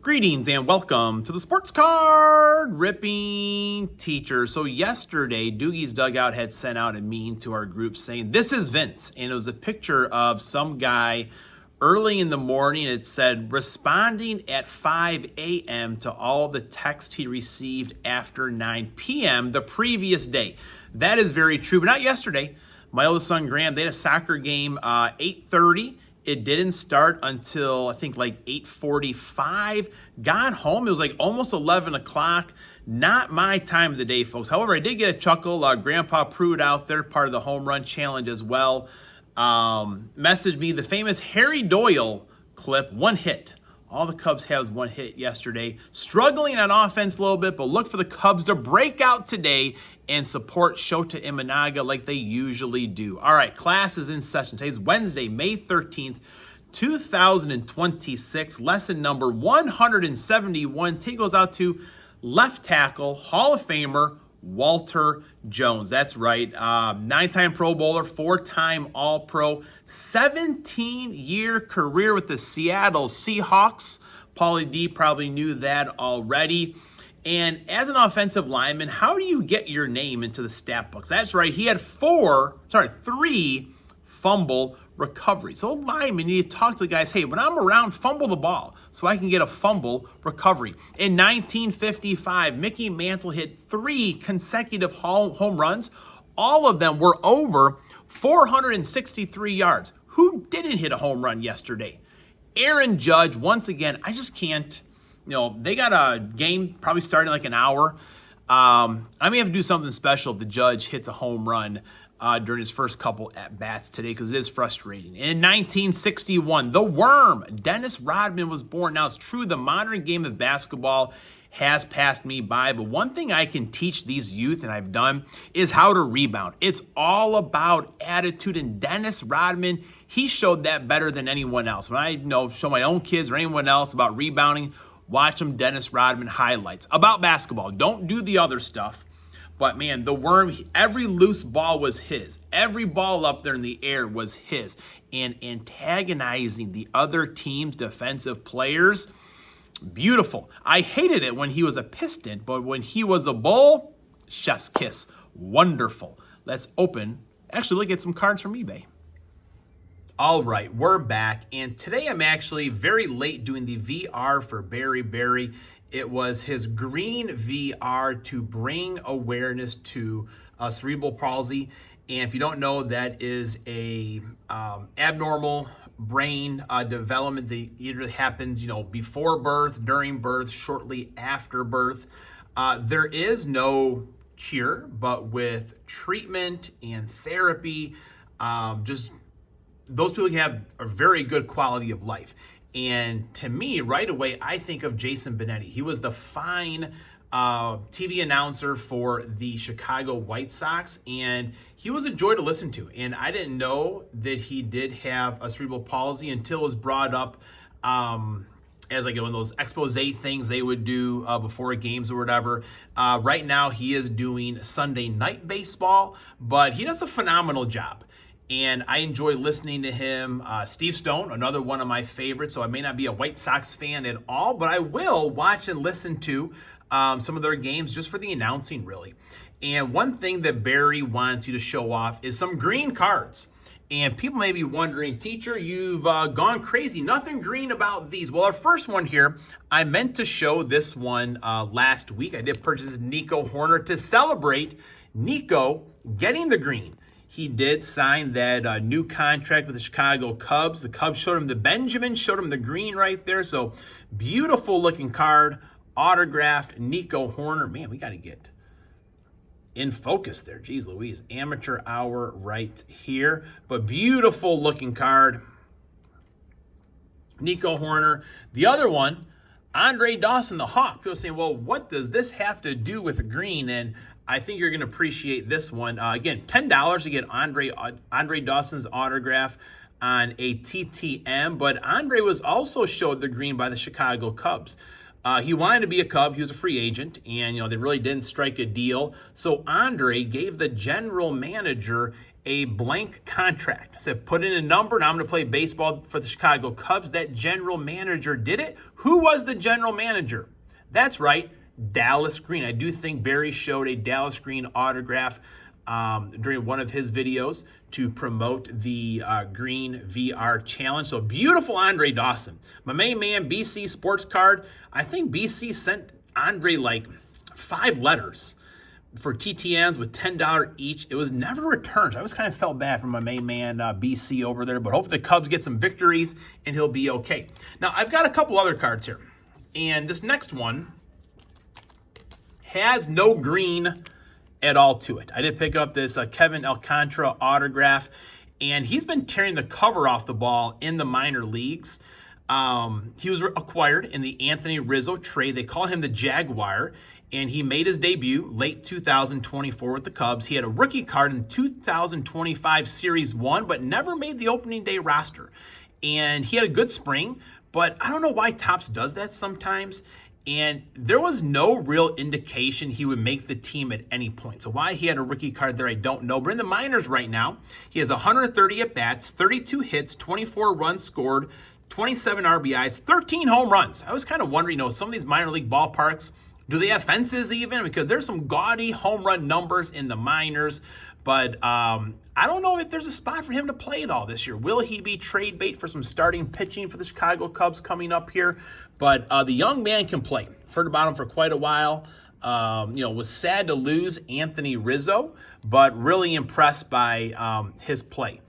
Greetings and welcome to the Sports Card Ripping Teacher. So yesterday, Doogie's Dugout had sent out a meme to our group saying, "This is Vince." And it was a picture of some guy early in the morning. It said, responding at 5 a.m. to all the text he received after 9 p.m. the previous day. That is very true, but not yesterday. My oldest son, Graham, they had a soccer game 8:30. It didn't start until I think like 8:45. Got home, it was like almost 11 o'clock. Not my time of the day, folks. However, I did get a chuckle. Grandpa Prude out there, part of the home run challenge as well, messaged me the famous Harry Doyle clip, one hit. All the Cubs has one hit yesterday. Struggling on offense a little bit, but look for the Cubs to break out today and support Shota Imanaga like they usually do. All right, class is in session. Today's Wednesday, May 13th, 2026. Lesson number 171. Take goes out to left tackle, Hall of Famer, Walter Jones. That's right. 9-time Pro Bowler, 4-time All-Pro, 17-year career with the Seattle Seahawks. Paulie D probably knew that already. And as an offensive lineman, how do you get your name into the stat books? That's right. He had 3 fumble recoveries. So linemen, you need to talk to the guys, hey, when I'm around, fumble the ball so I can get a fumble recovery. In 1955, Mickey Mantle hit 3 consecutive home runs. All of them were over 463 yards. Who didn't hit a home run yesterday? Aaron Judge, once again, I just can't. They got a game probably starting in like an hour. I may have to do something special if the Judge hits a home run during his first couple at-bats today, because it is frustrating. And in 1961, the Worm, Dennis Rodman, was born. Now, it's true, the modern game of basketball has passed me by, but one thing I can teach these youth, and I've done, is how to rebound. It's all about attitude, and Dennis Rodman, he showed that better than anyone else. When I show my own kids or anyone else about rebounding, watch them Dennis Rodman highlights. About basketball, don't do the other stuff. But man, the Worm, every loose ball was his. Every ball up there in the air was his. And antagonizing the other team's defensive players, beautiful. I hated it when he was a Piston, but when he was a Bull, chef's kiss. Wonderful. Let's look at some cards from eBay. All right, we're back, and today I'm actually very late doing the VR for Barry Berry. It was his green VR to bring awareness to cerebral palsy. And if you don't know, that is a abnormal brain development that either happens, before birth, during birth, shortly after birth. There is no cure, but with treatment and therapy, those people can have a very good quality of life. And to me, right away, I think of Jason Benetti. He was the fine TV announcer for the Chicago White Sox, and he was a joy to listen to. And I didn't know that he did have a cerebral palsy until it was brought up as like one of those expose things they would do before games or whatever. Right now, he is doing Sunday Night Baseball, but he does a phenomenal job. And I enjoy listening to him. Steve Stone, another one of my favorites. So I may not be a White Sox fan at all, but I will watch and listen to some of their games just for the announcing, really. And one thing that Barry wants you to show off is some green cards. And people may be wondering, teacher, you've gone crazy. Nothing green about these. Well, our first one here, I meant to show this one last week. I did purchase Nico Hoerner to celebrate Nico getting the green. He did sign that new contract with the Chicago Cubs. The Cubs showed him the Benjamin, showed him the green right there. So beautiful looking card, autographed Nico Hoerner. Man, we got to get in focus there. Geez Louise, amateur hour right here. But beautiful looking card, Nico Hoerner. The other one, Andre Dawson, the Hawk. People saying, well, what does this have to do with the green? And I think you're going to appreciate this one. Again, $10 to get Andre Dawson's autograph on a TTM, but Andre was also showed the green by the Chicago Cubs. He wanted to be a Cub. He was a free agent, and they really didn't strike a deal. So Andre gave the general manager a blank contract. I said, put in a number, now I'm going to play baseball for the Chicago Cubs. That general manager did it. Who was the general manager? That's right, Dallas Green. I do think Barry showed a Dallas Green autograph during one of his videos to promote the Green VR Challenge. So beautiful Andre Dawson. My main man, BC Sports Card. I think BC sent Andre like 5 letters for TTNs with $10 each. It was never returned. So I always kind of felt bad for my main man, BC over there, but hopefully the Cubs get some victories and he'll be okay. Now, I've got a couple other cards here, and this next one has no green at all to it. I did pick up this Kevin Alcantara autograph, and he's been tearing the cover off the ball in the minor leagues. He was acquired in the Anthony Rizzo trade. They call him the Jaguar, and he made his debut late 2024 with the Cubs. He had a rookie card in 2025 Series 1, but never made the opening day roster. And he had a good spring, but I don't know why Topps does that sometimes. And there was no real indication he would make the team at any point. So why he had a rookie card there, I don't know. But in the minors right now, he has 130 at-bats, 32 hits, 24 runs scored, 27 RBIs, 13 home runs. I was kind of wondering, some of these minor league ballparks, do they have fences even? Because there's some gaudy home run numbers in the minors. But I don't know if there's a spot for him to play at all this year. Will he be trade bait for some starting pitching for the Chicago Cubs coming up here? But the young man can play. I've heard about him for quite a while. Was sad to lose Anthony Rizzo, but really impressed by his play.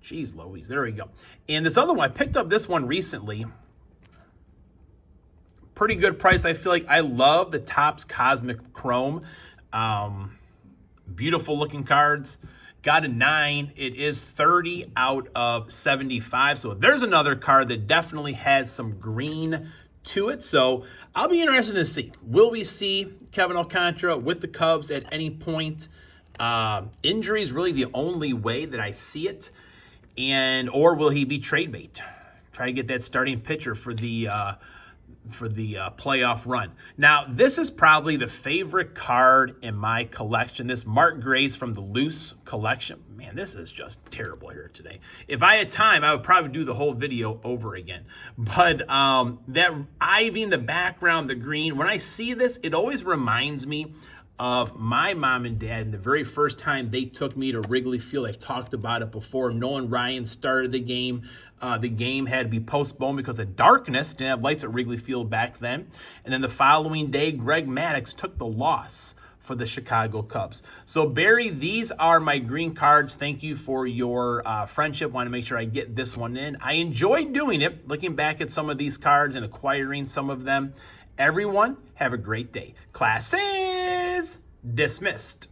Jeez Louise, there we go. And this other one, I picked up this one recently. Pretty good price. I feel like I love the Topps Cosmic Chrome. Beautiful looking cards. Got a 9. It is 30 out of 75. So there's another card that definitely has some green to it. So I'll be interested to see. Will we see Kevin Alcantara with the Cubs at any point? Injury is really the only way that I see it. Or will he be trade bait? Try to get that starting pitcher for the playoff run. Now, this is probably the favorite card in my collection. This Mark Grace from the Loose collection. Man, this is just terrible here today. If I had time, I would probably do the whole video over again. But that ivy in the background, the green, when I see this, it always reminds me of my mom and dad and the very first time they took me to Wrigley Field. I've talked about it before. Nolan Ryan started the game. The game had to be postponed because of darkness. Didn't have lights at Wrigley Field back then. And then the following day, Greg Maddux took the loss for the Chicago Cubs. So Barry, these are my green cards. Thank you for your friendship. Want to make sure I get this one in. I enjoyed doing it, looking back at some of these cards and acquiring some of them. Everyone, have a great day. Class is dismissed.